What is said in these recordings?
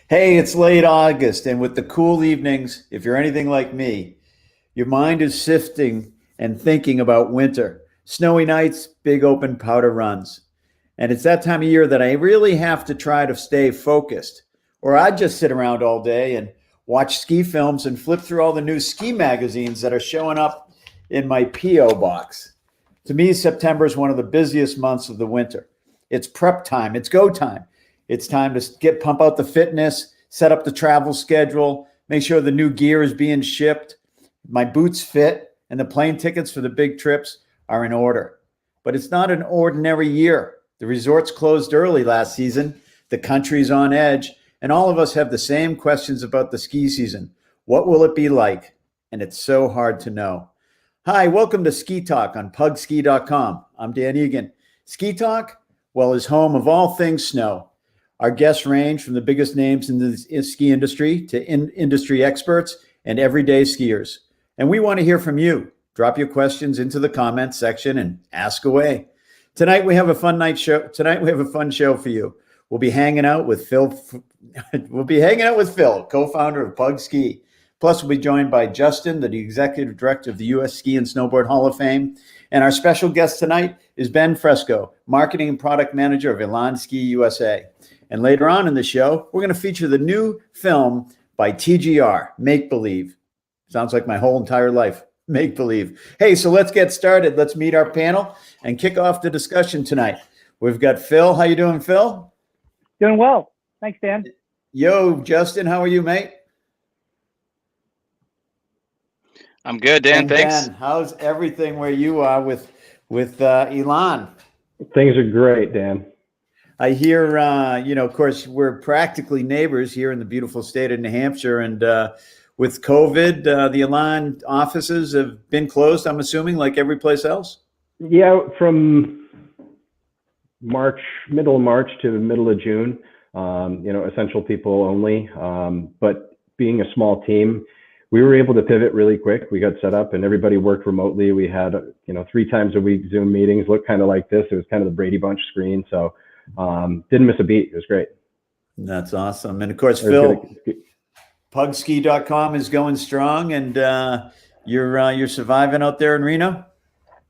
Hey, it's late August, and with the cool evenings, if you're anything like me, your mind is sifting and thinking about winter. Snowy nights, big open powder runs. And it's that time of year that I really have to try to stay focused. Or I just sit around all day and watch ski films and flip through all the new ski magazines that are showing up in my P.O. box. To me, September is one of the busiest months of the winter. It's prep time, it's go time. It's time to pump out the fitness, set up the travel schedule, make sure the new gear is being shipped, my boots fit, and the plane tickets for the big trips are in order. But it's not an ordinary year. The resorts closed early last season, the country's on edge, and all of us have the same questions about the ski season. What will it be like? And it's so hard to know. Hi, welcome to Ski Talk on pugski.com. I'm Dan Egan. Ski Talk, well, is home of all things snow. Our guests range from the biggest names in the ski industry to industry experts and everyday skiers. And we want to hear from you. Drop your questions into the comments section and ask away. Tonight we have a fun show for you. We'll be hanging out with Phil. Co-founder of Pug Ski. Plus, we'll be joined by Justin, the executive director of the U.S. Ski and Snowboard Hall of Fame. And our special guest tonight is Ben Fresco, marketing and product manager of Elan Skis USA. And later on in the show, we're going to feature the new film by TGR, Make Believe. Sounds like my whole entire life, Make Believe. Hey, so let's get started. Let's meet our panel and kick off the discussion tonight. We've got Phil. How you doing, Phil? Doing well. Thanks, Dan. Yo, Justin, how are you, mate? I'm good, Dan. And thanks. Ben, how's everything where you are with Elan? Things are great, Dan. I hear, of course, we're practically neighbors here in the beautiful state of New Hampshire. And with COVID, the Elan offices have been closed, I'm assuming, like every place else? Yeah, from middle of March to the middle of June, essential people only. But being a small team, we were able to pivot really quick. We got set up and everybody worked remotely. We had, 3 times a week Zoom meetings, looked kind of like this. It was kind of the Brady Bunch screen. So didn't miss a beat. It was great. That's awesome. And of course, Phil, pugski.com is going strong, and you're surviving out there in Reno.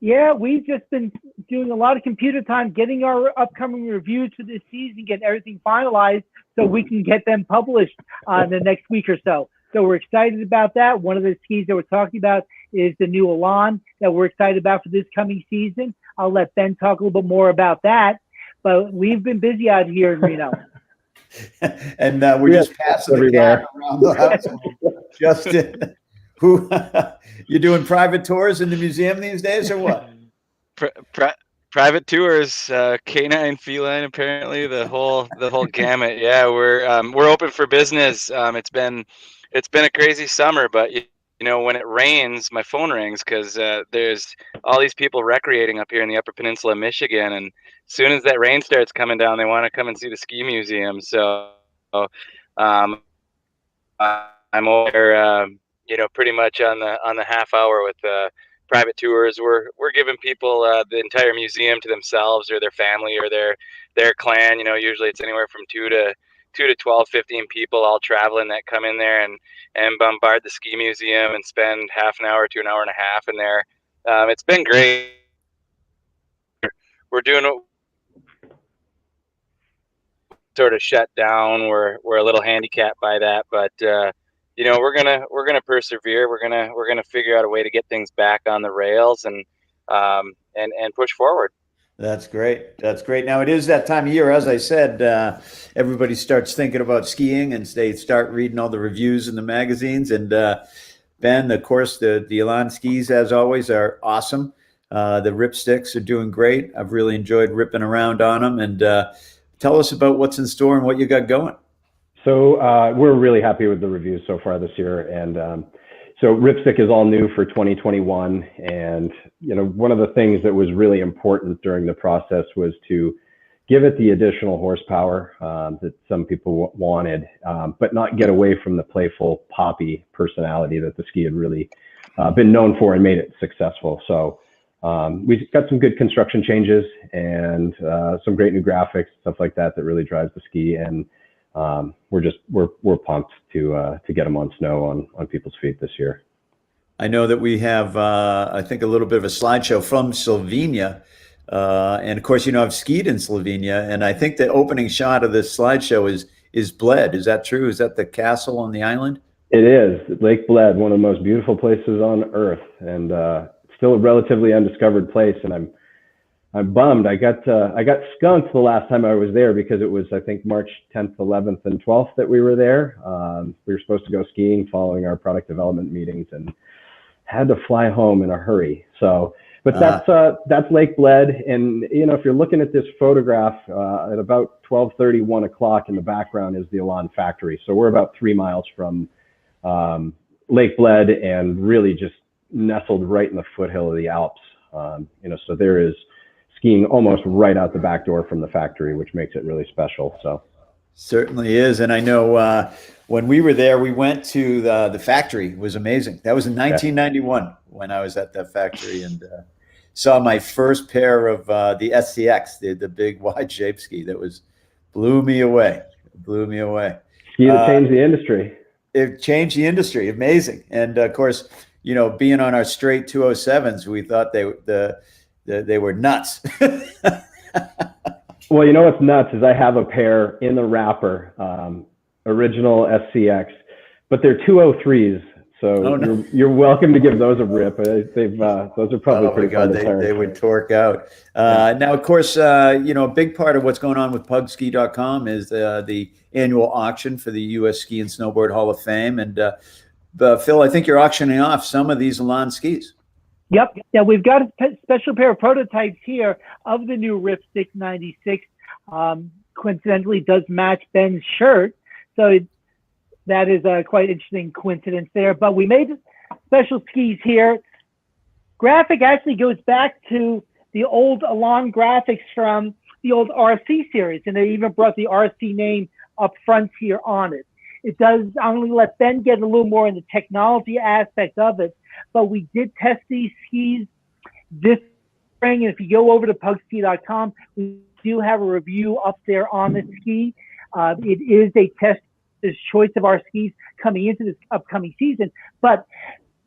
Yeah, we've just been doing a lot of computer time, getting our upcoming reviews for this season, getting everything finalized so we can get them published the next week or so. So we're excited about that. One of the skis that we're talking about is the new Elan that we're excited about for this coming season. I'll let Ben talk a little bit more about that. But we've been busy out here in Reno. And we're just passing the cat around the house. Justin, you doing private tours in the museum these days or what? Private tours, canine, feline, apparently the whole gamut. Yeah, we're open for business. It's been a crazy summer, but when it rains, my phone rings because there's all these people recreating up here in the Upper Peninsula of Michigan, and as soon as that rain starts coming down, they want to come and see the ski museum. So I'm over, pretty much on the half hour with private tours. We're giving people the entire museum to themselves or their family or their clan. Usually it's anywhere from 2 to 12, 15 people all traveling that come in there and bombard the ski museum and spend half an hour to an hour and a half in there. It's been great. We're doing sort of shut down. We're a little handicapped by that, but we're gonna persevere. We're gonna figure out a way to get things back on the rails and push forward. That's great. That's great. Now it is that time of year, as I said. Everybody starts thinking about skiing, and they start reading all the reviews in the magazines. And Ben, of course, the Elan Skis, as always, are awesome. The Ripsticks are doing great. I've really enjoyed ripping around on them. And tell us about what's in store and what you got going. So we're really happy with the reviews so far this year. And so Ripstick is all new for 2021. And, one of the things that was really important during the process was to give it the additional horsepower that some people wanted, but not get away from the playful, poppy personality that the ski had really been known for and made it successful. So we've got some good construction changes and some great new graphics, stuff like that, that really drives the ski. And we're pumped to get them on snow on people's feet this year. I know that we have, I think, a little bit of a slideshow from Slovenia. And of course, I've skied in Slovenia, and I think the opening shot of this slideshow is Bled. Is that true? Is that the castle on the island? It is. Lake Bled, one of the most beautiful places on earth, and still a relatively undiscovered place. And I'm bummed. I got skunked the last time I was there because it was, I think, March 10th, 11th, and 12th that we were there. We were supposed to go skiing following our product development meetings, and had to fly home in a hurry. So, but that's Lake Bled, and if you're looking at this photograph at about 12:30, 1 o'clock, in the background is the Elan factory. So we're about 3 miles from Lake Bled, and really just nestled right in the foothill of the Alps. So there is skiing almost right out the back door from the factory, which makes it really special. So certainly is. And I know when we were there, we went to the factory. It was amazing. That was in 1991 when I was at that factory, and saw my first pair of the SCX, the big wide shape ski. That blew me away. Ski that changed the industry. It changed the industry. Amazing. And of course, being on our straight 207s, we thought they were nuts. Well, what's nuts is I have a pair in the wrapper, original SCX, but they're 203s. So you're welcome to give those a rip. Those are probably pretty fun to turn. They would torque out. Now, of course, a big part of what's going on with pugski.com is the annual auction for the U.S. Ski and Snowboard Hall of Fame. And Phil, I think you're auctioning off some of these Elan skis. Yep. Yeah, we've got a special pair of prototypes here of the new Ripstick 96. Coincidentally, does match Ben's shirt. So that is a quite interesting coincidence there. But we made special skis here. Graphic actually goes back to the old Elan graphics from the old RC series. And they even brought the RC name up front here on it. It does, I'm going to let Ben get a little more in the technology aspect of it. But we did test these skis this spring. And if you go over to pugski.com, we do have a review up there on the ski. It is a tester's choice of our skis coming into this upcoming season. But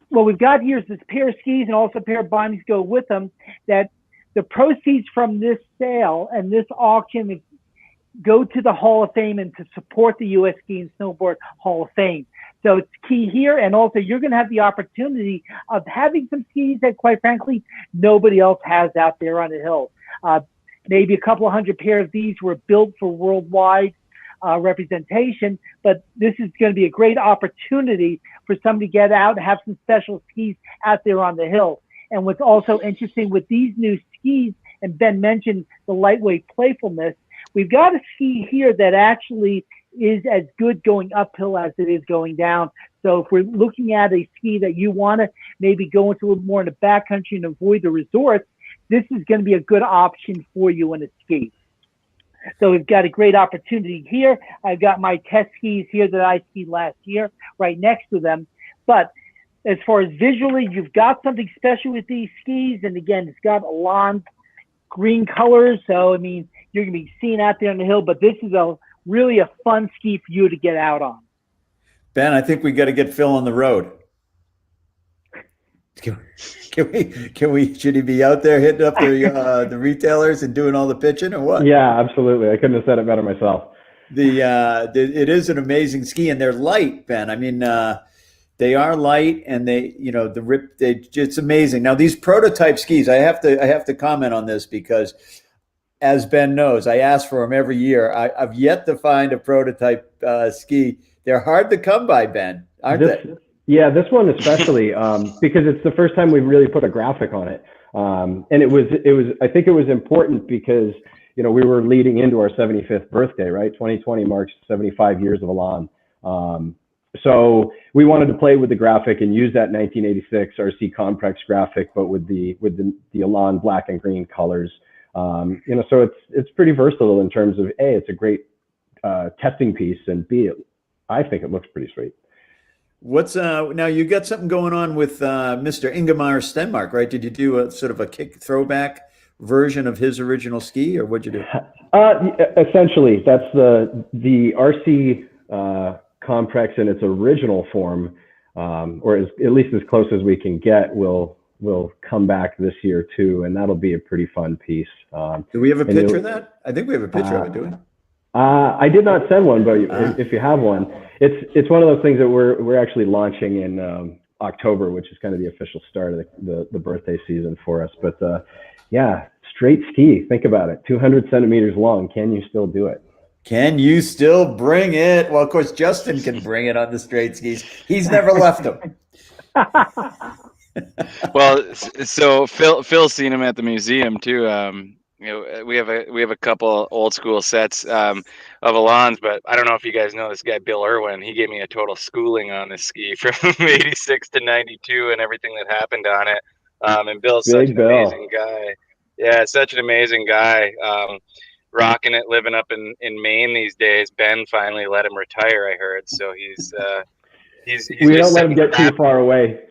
what we've got here is this pair of skis and also a pair of bindings go with them, that the proceeds from this sale and this auction go to the Hall of Fame and to support the U.S. Ski and Snowboard Hall of Fame. So it's key here. And also you're going to have the opportunity of having some skis that, quite frankly, nobody else has out there on the hill. Maybe a couple of hundred pairs of these were built for worldwide representation, but this is going to be a great opportunity for somebody to get out and have some special skis out there on the hill. And what's also interesting with these new skis, and Ben mentioned the lightweight playfulness, we've got a ski here that actually is as good going uphill as it is going down. So if we're looking at a ski that you want to maybe go into a little more in the backcountry and avoid the resorts, this is going to be a good option for you in a ski. So we've got a great opportunity here. I've got my test skis here that I skied last year right next to them. But as far as visually, you've got something special with these skis. And again, it's got Elan green colors. So, I mean, you're going to be seen out there on the hill, but this is really a fun ski for you to get out on. Ben, I think we got to get Phil on the road. Can we? Should he be out there hitting up the retailers and doing all the pitching, or what? Yeah, absolutely. I couldn't have said it better myself. It is an amazing ski, and they're light, Ben. I mean, they are light, and it's amazing. Now, these prototype skis, I have to comment on this because, as Ben knows, I ask for them every year. I've yet to find a prototype ski. They're hard to come by, Ben, aren't they? Yeah, this one especially because it's the first time we've really put a graphic on it, and it was. I think it was important because we were leading into our 75th birthday, right? 2020 marks 75 years of Elan, so we wanted to play with the graphic and use that 1986 RC Complex graphic, but with the Elan black and green colors. So it's pretty versatile in terms of A, it's a great testing piece, and B, I think it looks pretty sweet. What's now? You got something going on with Mr. Ingemar Stenmark, right? Did you do a sort of a kick throwback version of his original ski, or what'd you do? Essentially, that's the RC complex in its original form, or at least as close as we can get, will come back this year too, and that'll be a pretty fun piece. Do we have a picture of that? I think we have a picture of it, do we? I did not send one, but if you have one, it's one of those things that we're actually launching in October, which is kind of the official start of the birthday season for us. But yeah, straight ski. Think about it. 200 centimeters long. Can you still do it? Can you still bring it? Well, of course, Justin can bring it on the straight skis. He's never left them. Well, so Phil's seen him at the museum too. We have a couple old school sets of Elans, but I don't know if you guys know this guy Bill Irwin. He gave me a total schooling on this ski from '86 to '92 and everything that happened on it. And Bill's such an amazing guy. Yeah, such an amazing guy. Rocking it, living up in Maine these days. Ben finally let him retire, I heard. So he's we don't let him get too far away.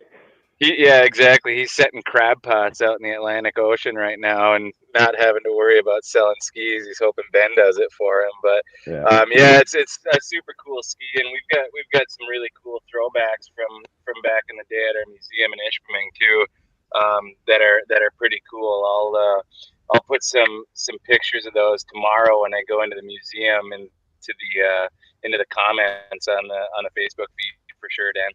Yeah, exactly. He's setting crab pots out in the Atlantic Ocean right now and not having to worry about selling skis. He's hoping Ben does it for him. But it's a super cool ski, and we've got some really cool throwbacks from back in the day at our museum in Ishpeming too, that are pretty cool. I'll put some pictures of those tomorrow when I go into the museum and into the comments on the Facebook feed for sure, Dan.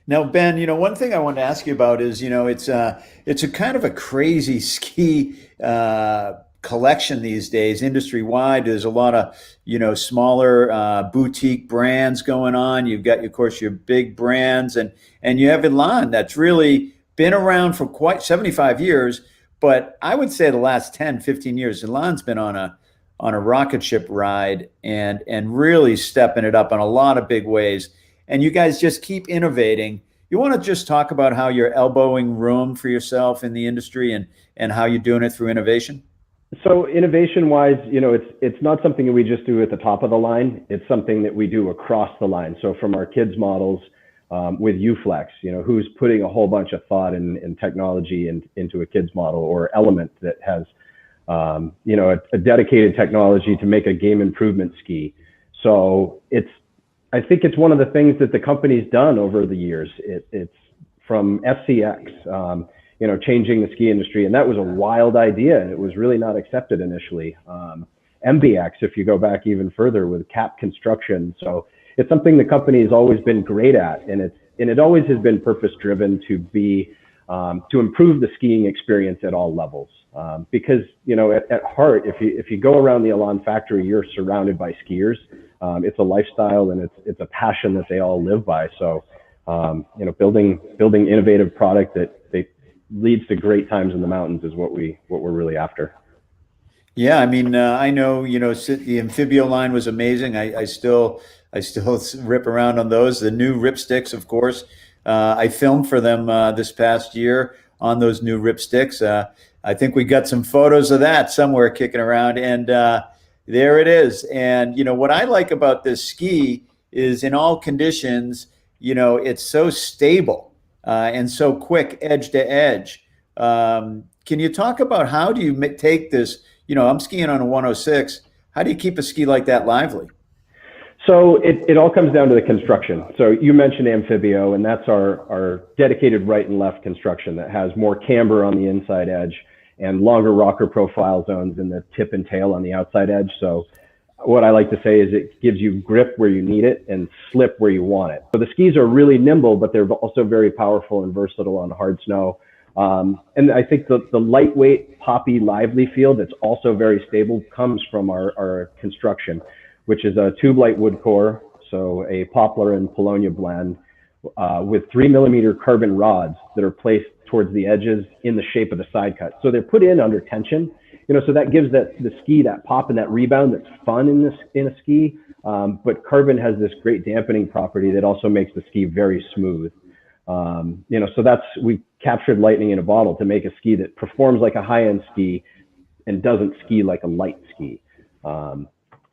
Now, Ben, one thing I wanted to ask you about is, it's a kind of a crazy ski collection these days, industry wide. There's a lot of, smaller boutique brands going on. You've got, of course, your big brands, and you have Elan that's really been around for quite 75 years. But I would say the last 10, 15 years, Elan's been on a rocket ship ride and really stepping it up in a lot of big ways. And you guys just keep innovating. You want to just talk about how you're elbowing room for yourself in the industry and how you're doing it through innovation? So innovation-wise, it's not something that we just do at the top of the line. It's something that we do across the line. So from our kids models with UFlex, who's putting a whole bunch of thought and technology into a kids model, or Element that has, a dedicated technology to make a game improvement ski. So I think it's one of the things that the company's done over the years. It's from SCX, changing the ski industry, and that was a wild idea, and it was really not accepted initially. MBX, if you go back even further, with cap construction. So it's something the company has always been great at, and it always has been purpose driven to be to improve the skiing experience at all levels. Because at heart, if you go around the Elan factory, you're surrounded by skiers. It's a lifestyle, and it's a passion that they all live by. So, building innovative product that leads to great times in the mountains is what we're really after. Yeah, I mean, I know the Amphibio line was amazing. I still rip around on those. The new Ripsticks, of course. I filmed for them this past year on those new Ripsticks. I think we got some photos of that somewhere kicking around, and there it is. And what I like about this ski is, in all conditions, it's so stable and so quick edge to edge. Can you talk about how do you take this? I'm skiing on a 106. How do you keep a ski like that lively? So it all comes down to the construction. So you mentioned Amphibio, and that's our dedicated right and left construction that has more camber on the inside edge and longer rocker profile zones in the tip and tail on the outside edge. So what I like to say is it gives you grip where you need it and slip where you want it. So the skis are really nimble, but they're also very powerful and versatile on hard snow. And I think the lightweight, poppy, lively feel that's also very stable comes from our construction, which is a tube light wood core, so a poplar and Polonia blend with 3mm carbon rods that are placed towards the edges in the shape of the side cut. So they're put in under tension, so that gives the ski that pop and that rebound that's fun in a ski. But carbon has this great dampening property that also makes the ski very smooth. So we captured lightning in a bottle to make a ski that performs like a high-end ski and doesn't ski like a light ski.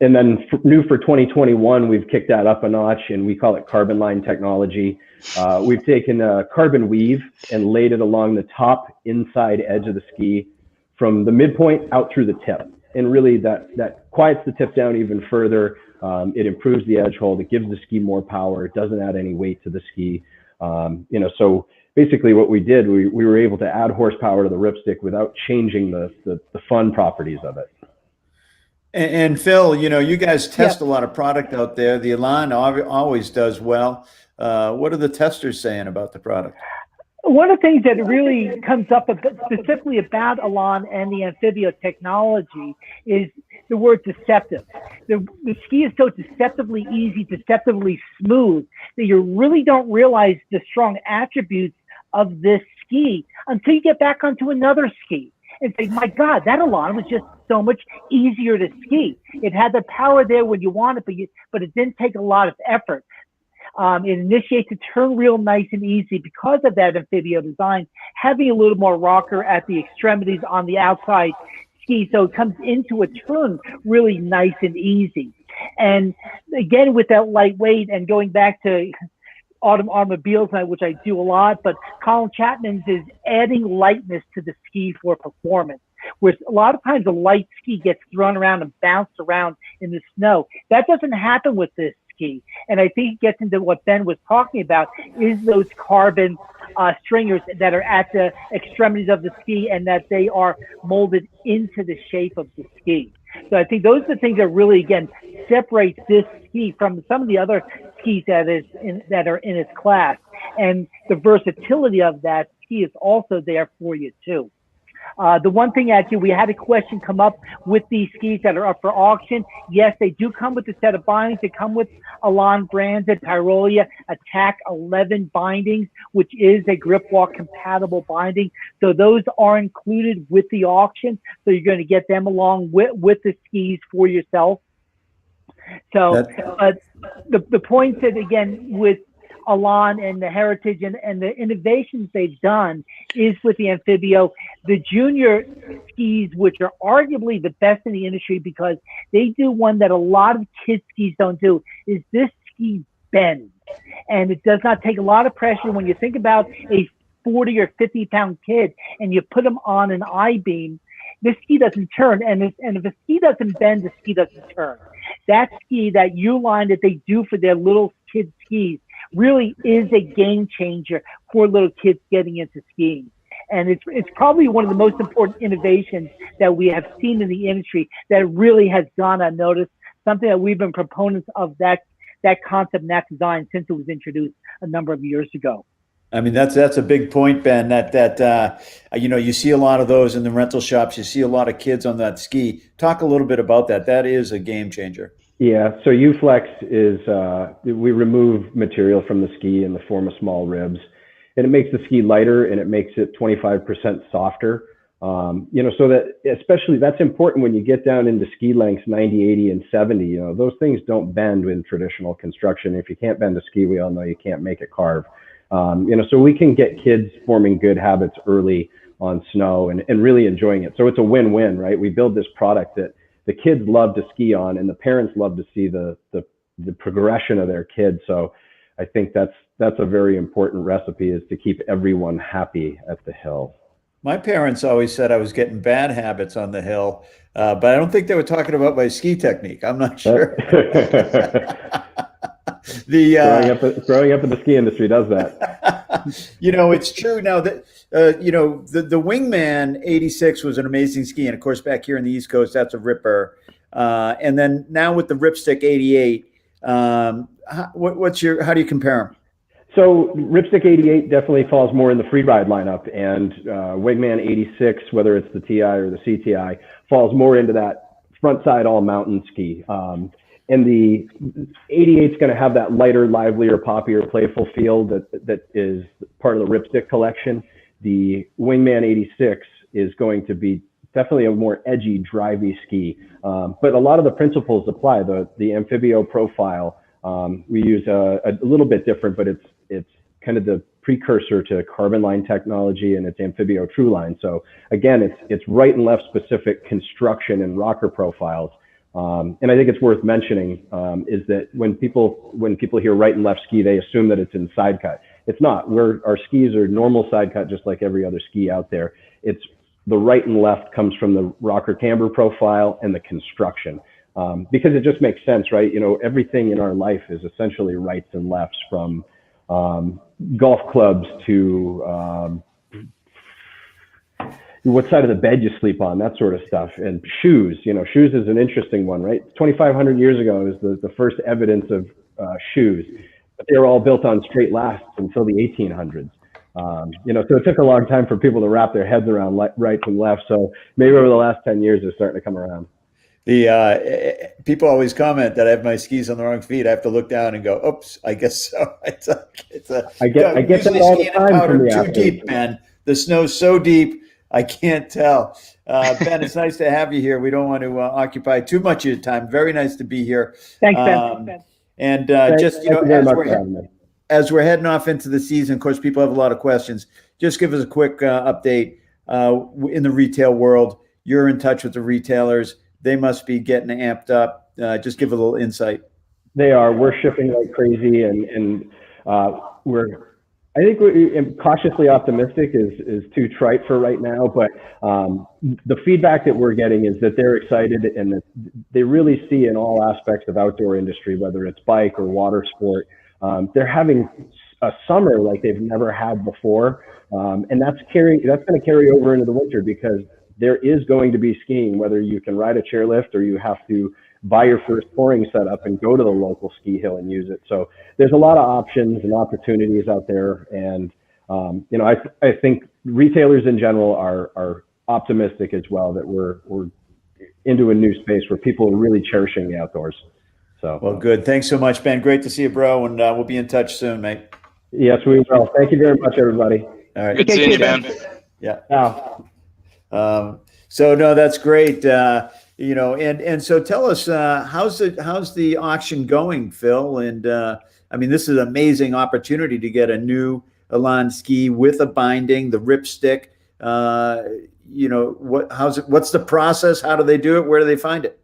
And then new for 2021, we've kicked that up a notch, and we call it carbon line technology. We've taken a carbon weave and laid it along the top inside edge of the ski from the midpoint out through the tip. And really that quiets the tip down even further. It improves the edge hold. It gives the ski more power. It doesn't add any weight to the ski. So basically what we did, we were able to add horsepower to the Ripstick without changing the fun properties of it. And Phil, you guys test a lot of product out there. The Elan always does well. What are the testers saying about the product? One of the things that really comes up specifically about Elan and the Amphibio technology is the word deceptive. The ski is so deceptively easy, deceptively smooth, that you really don't realize the strong attributes of this ski until you get back onto another ski and say, my God, that Elan was just so much easier to ski. It had the power there when you want it, but it didn't take a lot of effort. It initiates a turn real nice and easy because of that Amphibio design, having a little more rocker at the extremities on the outside ski, so it comes into a turn really nice and easy. And again, with that lightweight, and going back to automobiles, which I do a lot, but Colin Chapman's is adding lightness to the ski for performance. Where a lot of times a light ski gets thrown around and bounced around in the snow. That doesn't happen with this ski. And I think it gets into what Ben was talking about, is those carbon stringers that are at the extremities of the ski, and that they are molded into the shape of the ski. So I think those are the things that really, again, separate this ski from some of the other skis that are in its class. And the versatility of that ski is also there for you too. The one thing, actually, we had a question come up with these skis that are up for auction. Yes, they do come with a set of bindings. They come with Elan branded Tyrolia Attack 11 bindings, which is a grip walk compatible binding. So those are included with the auction. So you're going to get them along with the skis for yourself. So the point that, again, with Elan and the heritage and the innovations they've done is with the Amphibio, the junior skis, which are arguably the best in the industry because they do one that a lot of kids skis don't do, is this ski bends. And it does not take a lot of pressure. When you think about a 40 or 50 pound kid and you put them on an I-beam, this ski doesn't turn. And if a ski doesn't bend, the ski doesn't turn. That ski, that U-line that they do for their little kid skis, really is a game changer for little kids getting into skiing. And it's probably one of the most important innovations that we have seen in the industry that really has gone unnoticed, something that we've been proponents of that concept and that design since it was introduced a number of years ago. I mean, that's a big point, Ben, that you see a lot of those in the rental shops. You see a lot of kids on that ski. Talk a little bit about that. That is a game changer. Yeah, so U-Flex is, we remove material from the ski in the form of small ribs, and it makes the ski lighter and it makes it 25% softer. So that, especially, that's important when you get down into ski lengths 90, 80, and 70. Those things don't bend in traditional construction. If you can't bend a ski, we all know you can't make it carve. So we can get kids forming good habits early on snow and really enjoying it. So it's a win-win, right? We build this product that the kids love to ski on, and the parents love to see the progression of their kids. So I think that's a very important recipe, is to keep everyone happy at the hill. My parents always said I was getting bad habits on the hill, but I don't think they were talking about my ski technique. I'm not sure. Growing up in the ski industry does that. It's true now that the Wingman 86 was an amazing ski, and of course back here in the East Coast that's a ripper. And then now with the Ripstick 88, how do you compare them? So Ripstick 88 definitely falls more in the freeride lineup, and Wingman 86, whether it's the TI or the CTI, falls more into that front side all mountain ski. And the 88 is going to have that lighter, livelier, poppier, playful feel that is part of the Ripstick collection. The Wingman 86 is going to be definitely a more edgy, drivey ski. But a lot of the principles apply. The Amphibio profile, we use a little bit different, but it's kind of the precursor to carbon line technology, and it's Amphibio True Line. So again, it's right and left specific construction and rocker profiles. And I think it's worth mentioning is that when people hear right and left ski, they assume that it's in side cut. It's not. Our skis are normal side cut, just like every other ski out there. It's the right and left comes from the rocker camber profile and the construction, because it just makes sense, right? You know, everything in our life is essentially rights and lefts, from golf clubs to what side of the bed you sleep on, that sort of stuff. And shoes, you know, shoes is an interesting one, right? 2,500 years ago is the first evidence of shoes, but they were all built on straight lasts until the 1800s. You know, so it took a long time for people to wrap their heads around right and left. So maybe over the last 10 years, they're starting to come around. The people always comment that I have my skis on the wrong feet. I have to look down and go, "Oops, I guess so." I get that all the time from the too athletes. deep, man. The snow's so deep, I can't tell. Ben, it's nice to have you here. We don't want to occupy too much of your time. Very nice to be here. Thanks, Ben. And Thank you very much for having me. As we're heading off into the season, of course, people have a lot of questions. Just give us a quick update in the retail world. You're in touch with the retailers. They must be getting amped up. Just give a little insight. They are. We're shipping like crazy, and I think we're cautiously optimistic is too trite for right now, but the feedback that we're getting is that they're excited and that they really see in all aspects of outdoor industry, whether it's bike or water sport, they're having a summer like they've never had before, and that's going to carry over into the winter, because there is going to be skiing, whether you can ride a chairlift or you have to buy your first pouring setup and go to the local ski hill and use it. So there's a lot of options and opportunities out there, and you know, I think retailers in general are optimistic as well that we're into a new space where people are really cherishing the outdoors. So well, good. Thanks so much, Ben. Great to see you, bro, and we'll be in touch soon, mate. Yes, we will. Thank you very much, everybody. All right. Good seeing you, Ben. Yeah. Wow. So no, that's great. You know, and so tell us, how's the auction going, Phil? And I mean, this is an amazing opportunity to get a new Elan ski with a binding, the Ripstick. You know, what's the process? How do they do it? Where do they find it?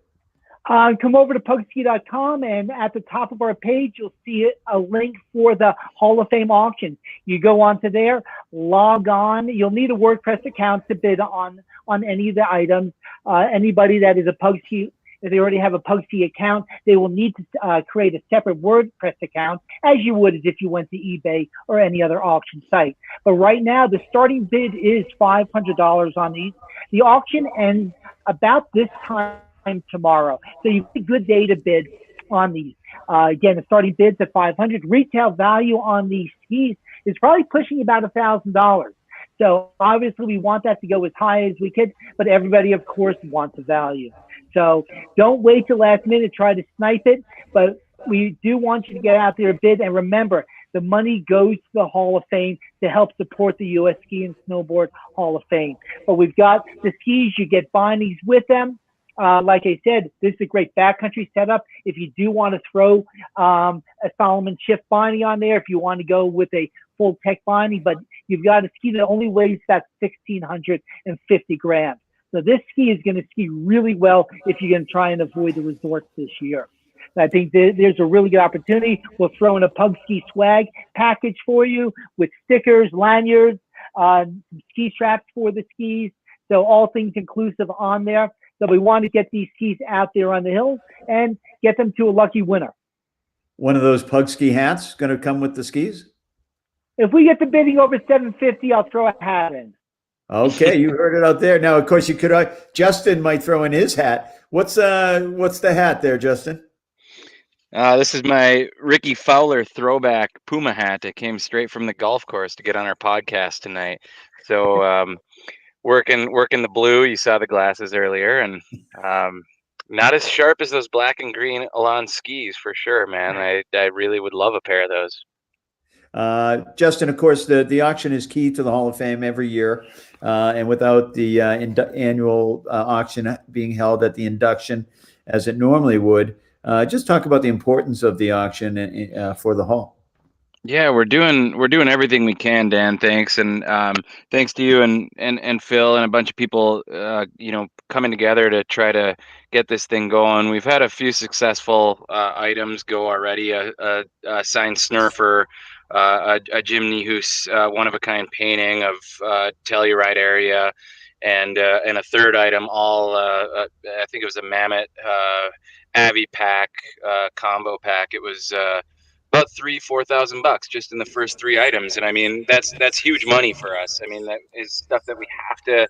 Come over to Pugliese.com, and at the top of our page, you'll see a link for the Hall of Fame auction. You go onto there, log on. You'll need a WordPress account to bid on any of the items. Anybody that is a Pugliese, if they already have a Pugliese account, they will need to create a separate WordPress account, as you would as if you went to eBay or any other auction site. But right now, the starting bid is $500 on these. The auction ends about this time tomorrow, so you've got a good day to bid on these. Again, the starting bid's at $500. Retail value on these skis is probably pushing about $1,000. So obviously we want that to go as high as we could, but everybody, of course, wants a value. So don't wait till last minute to try to snipe it, but we do want you to get out there and bid. And remember, the money goes to the Hall of Fame to help support the U.S. Ski and Snowboard Hall of Fame. But we've got the skis, you get bindings with them. Like I said, this is a great backcountry setup. If you do want to throw a Solomon Shift binding on there, if you want to go with a full tech binding, but you've got a ski that only weighs about 1,650 grams. So this ski is going to ski really well if you're going to try and avoid the resorts this year. I think there's a really good opportunity. We'll throw in a Pug Ski swag package for you with stickers, lanyards, ski straps for the skis. So all things inclusive on there. So we want to get these skis out there on the hills and get them to a lucky winner. One of those Pug Ski hats going to come with the skis? If we get the bidding over $750, I'll throw a hat in. Okay, you heard it out there. Now, of course, you could. Justin might throw in his hat. What's the hat there, Justin? This is my Ricky Fowler throwback Puma hat. It came straight from the golf course to get on our podcast tonight. So working the blue. You saw the glasses earlier, and not as sharp as those black and green Elan skis for sure, man. I really would love a pair of those. Justin, of course, the auction is key to the Hall of Fame every year, and without the annual auction being held at the induction as it normally would, just talk about the importance of the auction for the Hall. Yeah, we're doing everything we can, Dan. Thanks, and thanks to you and Phil and a bunch of people, coming together to try to get this thing going. We've had a few successful items go already. A signed snurfer, a Jim Nehus one of a kind painting of Telluride area, and a third item, all I think it was a Mammoth Avi pack combo pack. It was about $4,000 just in the first 3 items, and I mean that's huge money for us. I mean, that is stuff that we have to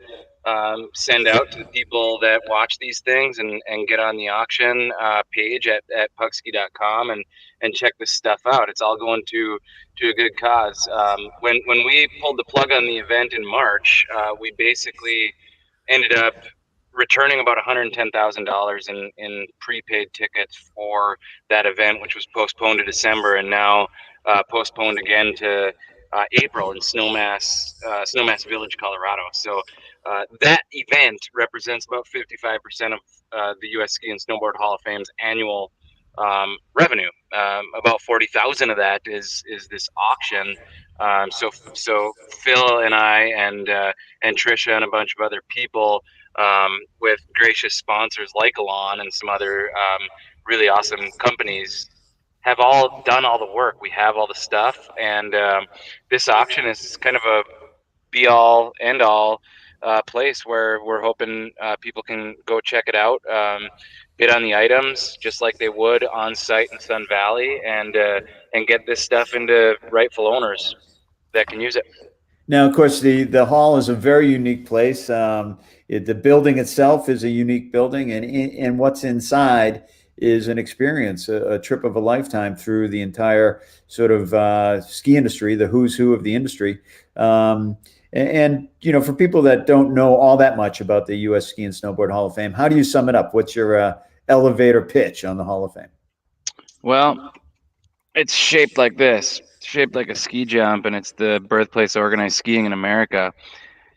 send out to the people that watch these things and get on the auction page at pugsky.com and check this stuff out. It's all going to a good cause. When we pulled the plug on the event in March, we basically ended up returning about $110,000 in prepaid tickets for that event, which was postponed to December and now postponed again to April in Snowmass Village, Colorado. So that event represents about 55% of the U.S. Ski and Snowboard Hall of Fame's annual revenue. About 40,000 of that is this auction. So Phil and I and Trisha and a bunch of other people, with gracious sponsors like Elan and some other really awesome companies, have all done all the work. We have all the stuff, and this auction is kind of a be-all, end-all place where we're hoping people can go check it out, bid on the items just like they would on site in Sun Valley, and get this stuff into rightful owners that can use it. Now, of course, the hall is a very unique place. The building itself is a unique building, and what's inside is an experience, a trip of a lifetime through the entire sort of ski industry, the who's who of the industry. And you know, for people that don't know all that much about the U.S. Ski and Snowboard Hall of Fame, how do you sum it up? What's your elevator pitch on the Hall of Fame? Well, it's shaped like this. It's shaped like a ski jump, and it's the birthplace of organized skiing in America.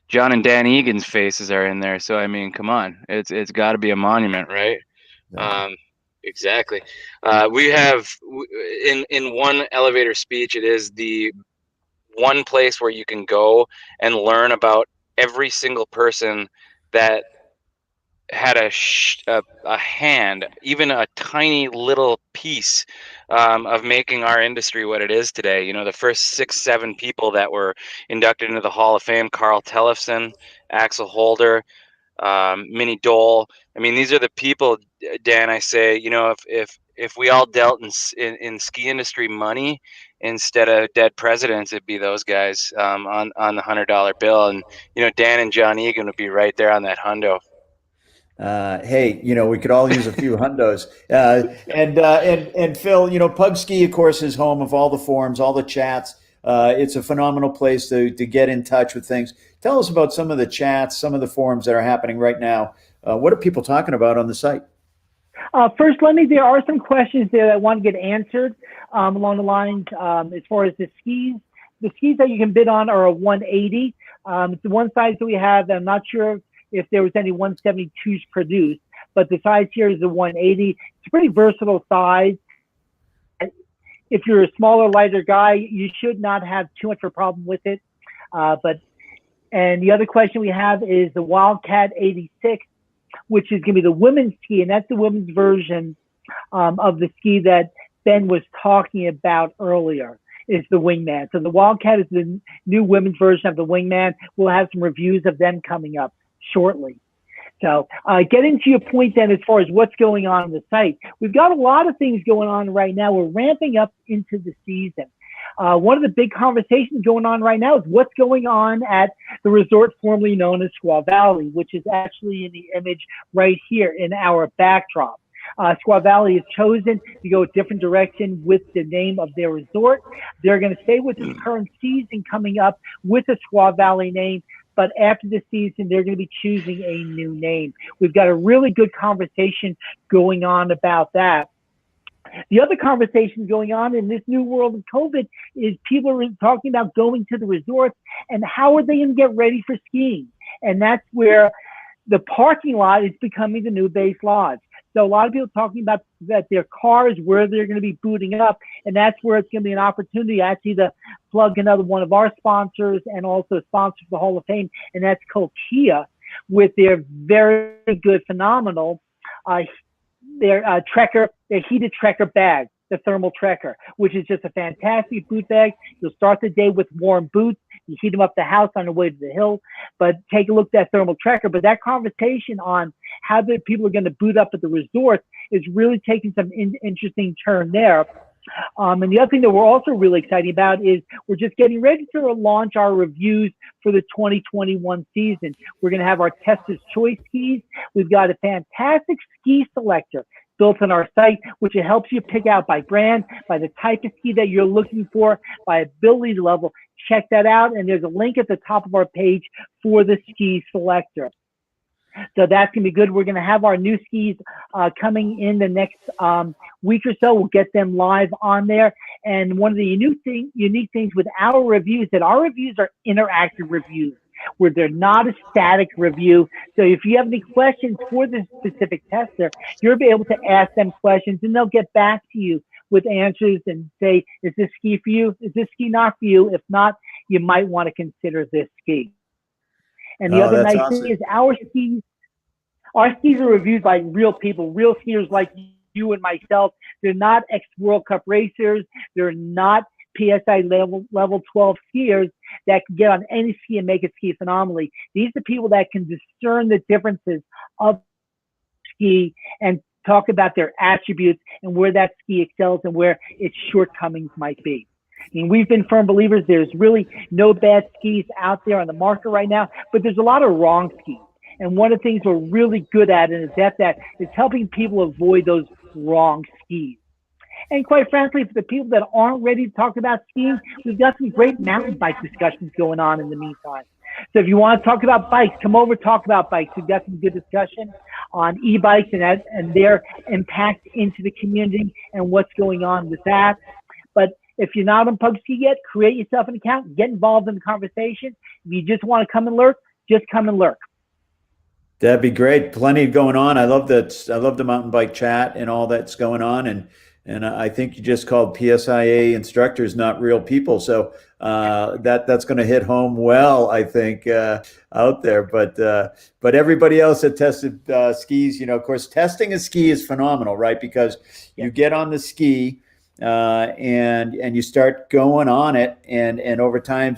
John and Dan Egan's faces are in there, so I mean, come on, it's got to be a monument, right? Exactly. We have in one elevator speech, it is the one place where you can go and learn about every single person that had a hand, even a tiny little piece of making our industry what it is today. You know, the first 6-7 people that were inducted into the Hall of Fame: Carl Tellefsen, Axel Holder, Minnie Dole. I mean, these are the people, Dan. I say, you know, if we all dealt in ski industry money instead of dead presidents, it'd be those guys on the $100 bill. And you know, Dan and John Egan would be right there on that hundo. Hey, you know, we could all use a few hundos. And Phil, you know, Pugsky, of course, is home of all the forums, all the chats. It's a phenomenal place to get in touch with things. Tell us about some of the chats, some of the forums that are happening right now. What are people talking about on the site? First, there are some questions there that I want to get answered along the lines as far as the skis. The skis that you can bid on are a 180. It's the one size that we have. I'm not sure if there was any 172s produced, but the size here is a 180. It's a pretty versatile size. If you're a smaller, lighter guy, you should not have too much of a problem with it. And the other question we have is the Wildcat 86, which is going to be the women's ski, and that's the women's version of the ski that Ben was talking about earlier, is the Wingman. So the Wildcat is the new women's version of the Wingman. We'll have some reviews of them coming up shortly. So getting to your point then, as far as what's going on the site, we've got a lot of things going on right now. We're ramping up into the season. One of the big conversations going on right now is what's going on at the resort formerly known as Squaw Valley, which is actually in the image right here in our backdrop. Squaw Valley has chosen to go a different direction with the name of their resort. They're going to stay with the current season coming up with the Squaw Valley name, but after the season, they're going to be choosing a new name. We've got a really good conversation going on about that. The other conversation going on in this new world of COVID is people are talking about going to the resorts and how are they going to get ready for skiing? And that's where the parking lot is becoming the new base lodge. So a lot of people talking about that their cars, where they're going to be booting up, and that's where it's going to be an opportunity actually to plug another one of our sponsors and also sponsor the Hall of Fame, and that's Koski with their very good, phenomenal their heated Trekker bag, the thermal Trekker, which is just a fantastic boot bag. You'll start the day with warm boots. You heat them up the house on the way to the hill, but take a look at that thermal tracker. But that conversation on how the people are going to boot up at the resort is really taking some interesting turn there. And the other thing that we're also really excited about is we're just getting ready to launch our reviews for the 2021 season. We're going to have our Tester's Choice skis. We've got a fantastic ski selector built on our site, which helps you pick out by brand, by the type of ski that you're looking for, by ability level. Check that out. And there's a link at the top of our page for the ski selector. So that's going to be good. We're going to have our new skis coming in the next week or so. We'll get them live on there. And one of the unique things with our reviews, that our reviews are interactive reviews, where they're not a static review. So if you have any questions for this specific tester, you'll be able to ask them questions, and they'll get back to you with answers and say, is this ski for you? Is this ski not for you? If not, you might want to consider this ski. And the other nice thing is our skis are reviewed by real people, real skiers like you and myself. They're not ex-World Cup racers. They're not PSI level 12 skiers that can get on any ski and make it ski phenomenally. These are people that can discern the differences of ski and talk about their attributes and where that ski excels and where its shortcomings might be. I mean, we've been firm believers there's really no bad skis out there on the market right now, but there's a lot of wrong skis. And one of the things we're really good at is that is helping people avoid those wrong skis. And quite frankly, for the people that aren't ready to talk about skiing, we've got some great mountain bike discussions going on in the meantime. So if you want to talk about bikes, come over, talk about bikes. We've got some good discussion on e-bikes and their impact into the community and what's going on with that. But if you're not on Pugliese yet, create yourself an account, get involved in the conversation. If you just want to come and lurk, just come and lurk. That'd be great. Plenty going on. I love that. I love the mountain bike chat and all that's going on. And I think you just called PSIA instructors not real people. So that's going to hit home well, I think, out there. But everybody else that tested skis, of course, testing a ski is phenomenal, right? Because you get on the ski and you start going on it, and over time,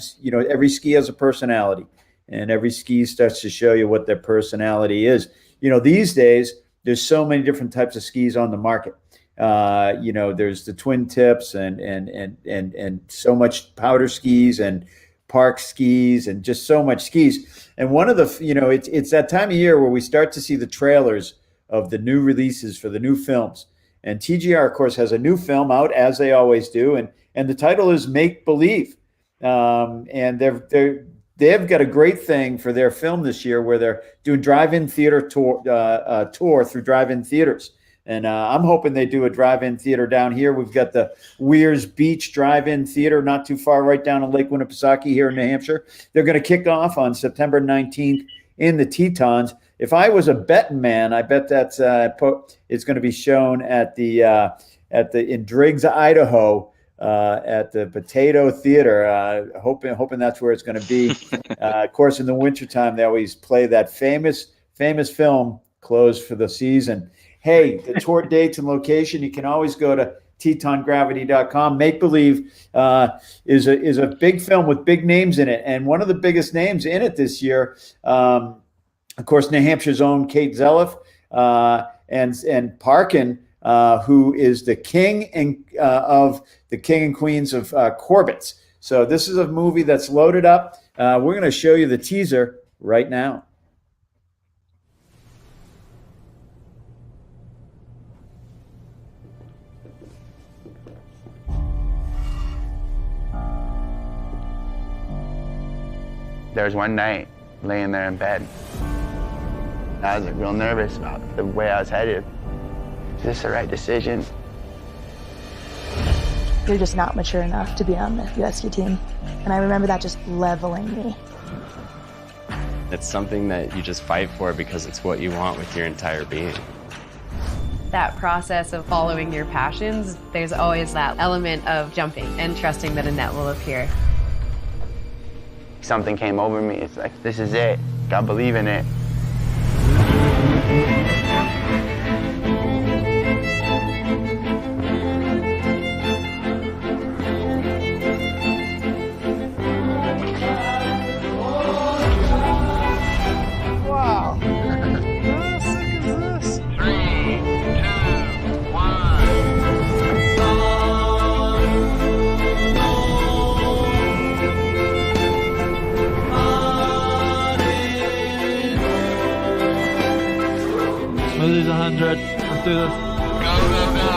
every ski has a personality. And every ski starts to show you what their personality is. These days, there's so many different types of skis on the market. There's the twin tips and so much powder skis and park skis and just so much skis. And one of the, it's that time of year where we start to see the trailers of the new releases for the new films. And TGR, of course, has a new film out, as they always do. And the title is Make Believe. And they've got a great thing for their film this year where they're doing drive-in theater tour through drive-in theaters. And I'm hoping they do a drive-in theater down here. We've got the Weirs Beach Drive-In Theater not too far, right down in Lake Winnipesaukee here in New Hampshire. They're going to kick off on September 19th in the Tetons. If I was a betting man, I bet that's it's going to be shown in Driggs, Idaho, at the Potato Theater. Hoping that's where it's going to be. Of course, in the wintertime, they always play that famous film closed for the season. Hey, the tour dates and location, you can always go to TetonGravity.com. Make Believe is a big film with big names in it. And one of the biggest names in it this year, of course, New Hampshire's own Kate Zelliff and Parkin, who is the king of the king and queens of Corbett's. So this is a movie that's loaded up. We're going to show you the teaser right now. There was one night laying there in bed. I was real nervous about the way I was headed. Is this the right decision? You're just not mature enough to be on the US ski team. And I remember that just leveling me. It's something that you just fight for because it's what you want with your entire being. That process of following your passions, there's always that element of jumping and trusting that a net will appear. Something came over me. It's like, this is it. Gotta believe in it. Smoothies 100. Let's do this. Go, go, go.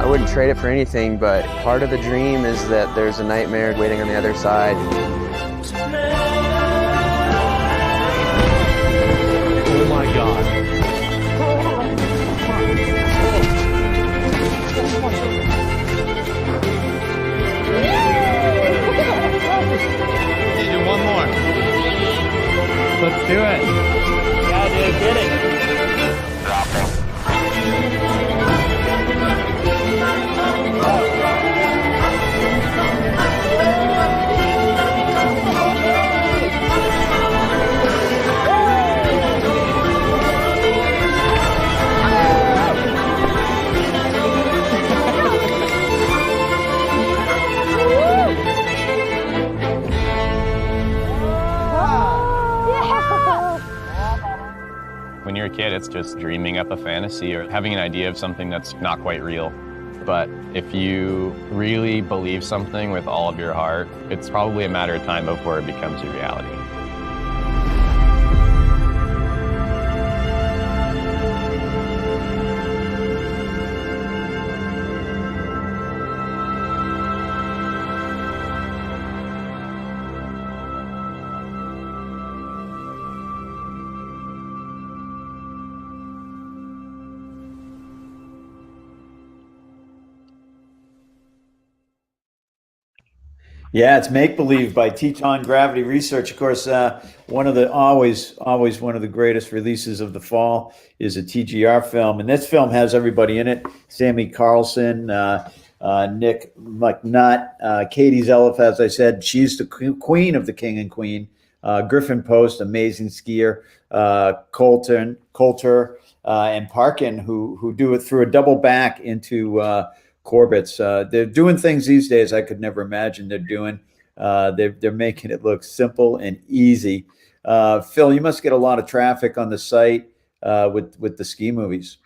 I wouldn't trade it for anything, but part of the dream is that there's a nightmare waiting on the other side. Oh my God. You do one more. Let's do it. Yeah, dude, get it. Dropping. When you're a kid, it's just dreaming up a fantasy or having an idea of something that's not quite real. But if you really believe something with all of your heart, it's probably a matter of time before it becomes a reality. Yeah, it's Make Believe by Teton Gravity Research. Of course, one of the always one of the greatest releases of the fall is a TGR film, and this film has everybody in it: Sammy Carlson, Nick McNutt, Katie Zelliff. As I said, she's the queen of the King and Queen. Griffin Post, amazing skier. Coulter, and Parkin, who do it through a double back into Corbett's. They're doing things these days I could never imagine they're doing. They're making it look simple and easy. Phil, you must get a lot of traffic on the site with the ski movies.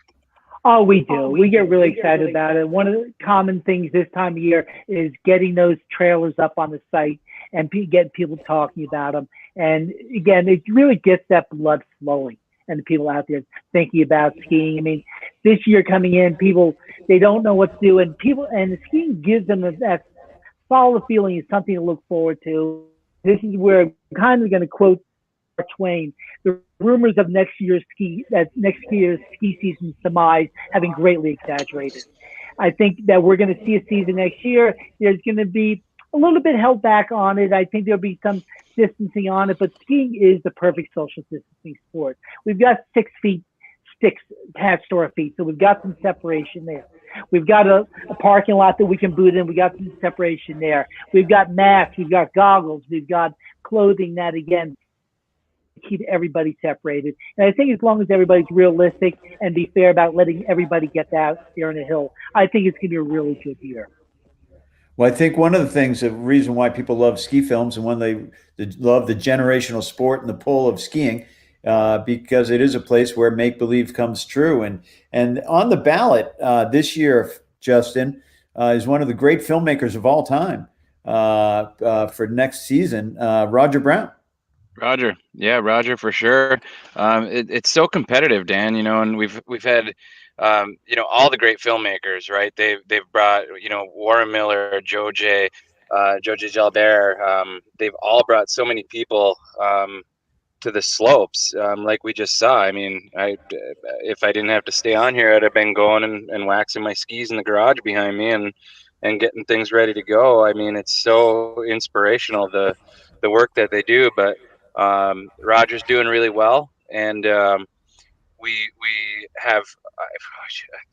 Oh, we do. We get really excited about it. One of the common things this time of year is getting those trailers up on the site and getting people talking about them. And again, it really gets that blood flowing and the people out there thinking about skiing. I mean, this year coming in, people, they don't know what to do, and the skiing gives them that solid feeling is something to look forward to. This is where I'm kind of going to quote Mark Twain: the rumors of next year's ski season's demise have been greatly exaggerated. I think that we're going to see a season next year. There's going to be a little bit held back on it. I think there'll be some distancing on it, but skiing is the perfect social distancing sport. We've got 6 feet sticks attached to our feet, so we've got some separation there. We've got a parking lot that we can boot in. We got some separation there. We've got masks. We've got goggles. We've got clothing that, again, keep everybody separated. And I think as long as everybody's realistic and be fair about letting everybody get out there on the hill, I think it's going to be a really good year. Well, I think one of the things, the reason why people love ski films and when they love the generational sport and the pull of skiing, because it is a place where make-believe comes true. And on the ballot this year, Justin, is one of the great filmmakers of all time for next season, Roger Brown. Roger for sure. It's so competitive, Dan. You know, and we've had all the great filmmakers, right? They've brought Warren Miller, Joe J. Jalbert. They've all brought so many people to the slopes, like we just saw. I mean, if I didn't have to stay on here, I'd have been going and waxing my skis in the garage behind me and getting things ready to go. I mean, it's so inspirational, the work that they do. But Roger's doing really well, and we have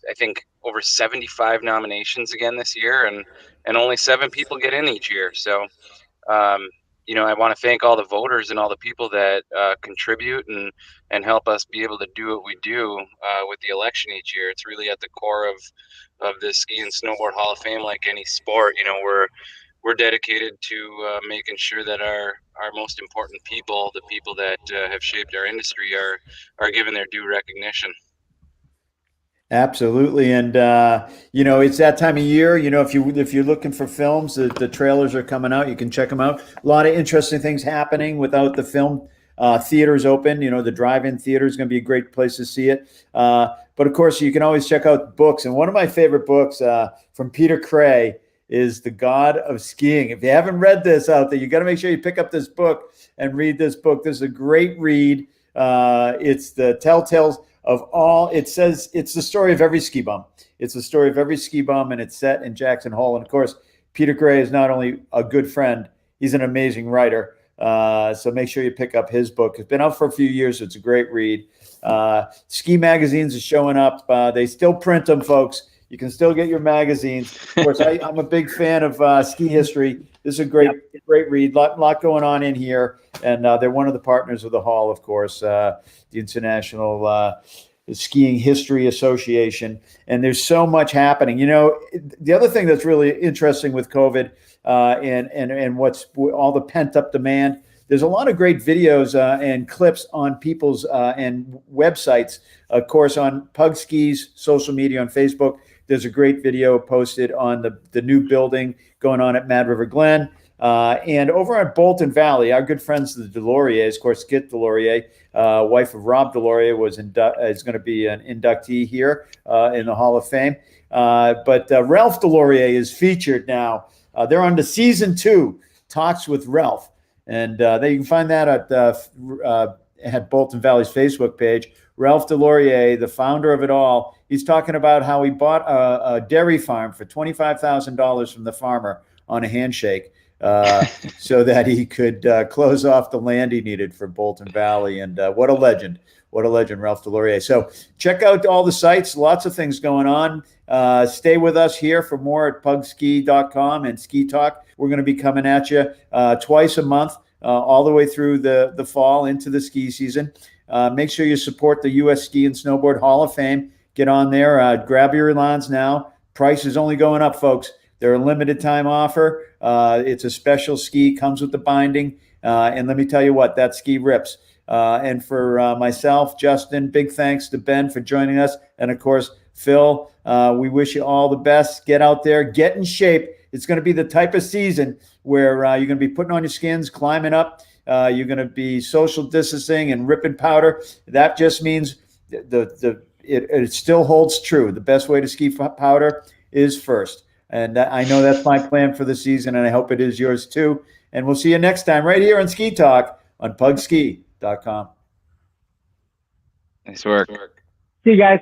I think over 75 nominations again this year, and only 7 people get in each year. So I want to thank all the voters and all the people that contribute and help us be able to do what we do with the election each year. It's really at the core of the Ski and Snowboard Hall of Fame. Like any sport, we're dedicated to making sure that our most important people, the people that have shaped our industry, are given their due recognition. Absolutely, and it's that time of year. If you're looking for films, the trailers are coming out. You can check them out. A lot of interesting things happening without the film theaters open. The drive-in theater is going to be a great place to see it. But of course, you can always check out books. And one of my favorite books from Peter Cray is The God of Skiing. If you haven't read this out there, you got to make sure you pick up this book and read this book. This is a great read. It's the telltales of all. It says it's the story of every ski bum. It's the story of every ski bum, and it's set in Jackson Hole. And of course, Peter Gray is not only a good friend, he's an amazing writer. So make sure you pick up his book. It's been out for a few years. So it's a great read. Ski magazines are showing up. They still print them, folks. You can still get your magazines. Of course, I'm a big fan of ski history. This is a great read. Lot going on in here. And they're one of the partners of the Hall, of course, the International Skiing History Association. And there's so much happening. The other thing that's really interesting with COVID and what's all the pent-up demand, there's a lot of great videos and clips on people's and websites. Of course, on Pugski's social media on Facebook, there's a great video posted on the new building going on at Mad River Glen. And over at Bolton Valley, our good friends, the Deloriers, of course, Kit Delorier, wife of Rob Delorier, is going to be an inductee here in the Hall of Fame. But Ralph Delorier is featured now. They're on to season 2, Talks with Ralph. And you can find that at Bolton Valley's Facebook page. Ralph Delorier, the founder of it all, he's talking about how he bought a dairy farm for $25,000 from the farmer on a handshake so that he could close off the land he needed for Bolton Valley. And what a legend, Ralph Delorier. So check out all the sites, lots of things going on. Stay with us here for more at pugski.com and Ski Talk. We're going to be coming at you twice a month, all the way through the fall into the ski season. Make sure you support the U.S. Ski and Snowboard Hall of Fame. Get on there. Grab your Elans now. Price is only going up, folks. They're a limited time offer. It's a special ski, comes with the binding. And let me tell you what, that ski rips. And for myself, Justin, big thanks to Ben for joining us. And of course, Phil, we wish you all the best. Get out there, get in shape. It's going to be the type of season where you're going to be putting on your skins, climbing up. You're going to be social distancing and ripping powder. That just means it still holds true. The best way to ski powder is first. And I know that's my plan for the season, and I hope it is yours too. And we'll see you next time right here on Ski Talk on pugski.com. Nice work. See you guys.